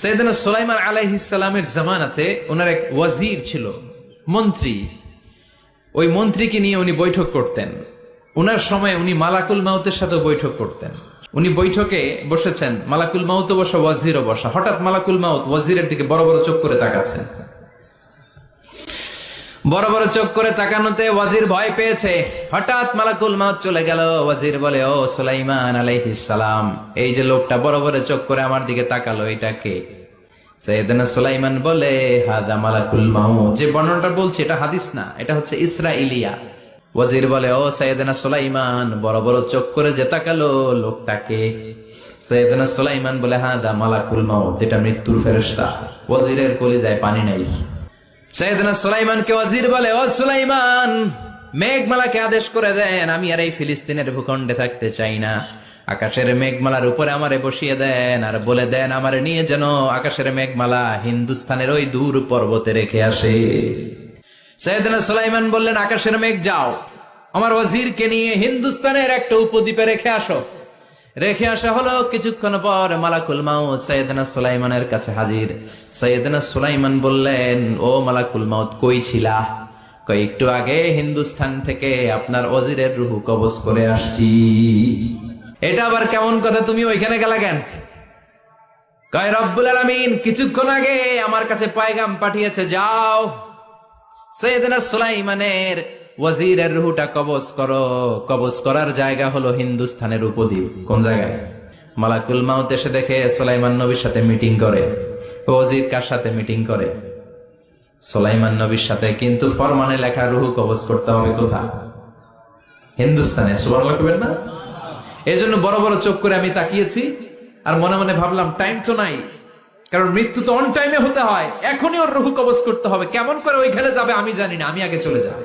সাইয়েদনা সুলাইমান আলাইহিস সালামের জামানাতে ওনার এক ওয়াজির ছিল, মন্ত্রী। ওই মন্ত্রীকে নিয়ে উনি বৈঠক করতেন। ওনার সময় উনি মালাকুল মাউতের সাথে বৈঠক করতেন। উনি বৈঠকে বসেছেন, মালাকুল মাউতও বসা, ওয়াজিরও বসা। হঠাৎ মালাকুল মাউত ওয়াজিরের দিকে বড় বড় চোখ করে তাকাচ্ছেন। বড় বড় চোখ করে তাকানোতে ওয়াজির ভয় পেয়েছে। হঠাৎ মালাকুল মাউত চলে গেল। ওয়াজির বলে, ও সুলাইমান আলাইহিস সালাম, এই যে লোকটা বড় বড় চোখ করে আমার দিকে তাকালো, এটা কে? সাইয়েদনা সুলাইমান বলে, হাদা মালাকুল মাউত। যে বর্ণনাটা বলছি এটা হাদিস না, এটা হচ্ছে ইসরাইলিয়া। ওয়াজির বলে, ও সাইয়েদনা সুলাইমান, বড় বড় চোখ করে যে তাকালো লোকটাকে? সাইয়েদনা সুলাইমান বলে, হাদা মালাকুল মাউত, এটা মৃত্যুর ফেরেশতা। ওয়াজিরের কলিজায় পানি নাই। সাইয়েদনা সুলাইমানকে ওয়াজির বলে, ও সুলাইমান, মেঘমালাকে আদেশ করে দেন, আমি আর এই ফিলিস্তিনের ভূখণ্ডে থাকতে চাই না। আকাশের মেঘমালার উপরে আমারে বসিয়ে দেন, আর বলে দেন আমারে নিয়ে যেন আকাশের মেঘমালা হিন্দুস্তানের ওই দূর পর্বতে রেখে আসে। সাইয়েদনা সুলাইমান বললেন, আকাশের মেঘ যাও, আমার ওয়াজিরকে নিয়ে হিন্দুস্তানের একটা উপদ্বীপে রেখে আসো। রেখে আসা হলো। কিছুক্ষণ পর মালাকুল মাউত সাইয়েদনা সুলাইমানের কাছে হাজির। সাইয়েদনা সুলাইমান বললেন, ও মালাকুল মাউত, কই ছিলা? কই, একটু আগে হিন্দুস্তান থেকে আপনার ওয়াজিরের রূহ কবজ করে আসছি। এটা আবার কেমন কথা, তুমি ওইখানে গেলা কেন? কয়, রব্বুল আলামিন কিছুক্ষণ আগে আমার কাছে পয়গাম পাঠিয়েছে, যাও সাইয়েদনা সুলাইমানের ওয়াজিরের রুহটা কবজ করো। কবজ করার জায়গা হলো হিন্দুস্তানের উপদ্বীপ। কোন জায়গায়? মালাকুল মাউত এসে দেখে সুলাইমান নবীর সাথে মিটিং করে। ওয়াজির কার সাথে মিটিং করে? সুলাইমান নবীর সাথে। কিন্তু ফরমানে লেখা রুহ কবজ করতে হবে কোথায়? হিন্দুস্তানে। সুবহানাল্লাহ কইবেন না? এই জন্য বড় বড় চোখ করে আমি তাকিয়েছি, আর মনে মনে ভাবলাম টাইম তো নাই, কারণ মৃত্যু তো অন টাইমে হতে হয়। এখনই ওর রুহ কবজ করতে হবে। কেমন করে ওইখানে যাবে আমি জানি না, আমি আগে চলে যাই।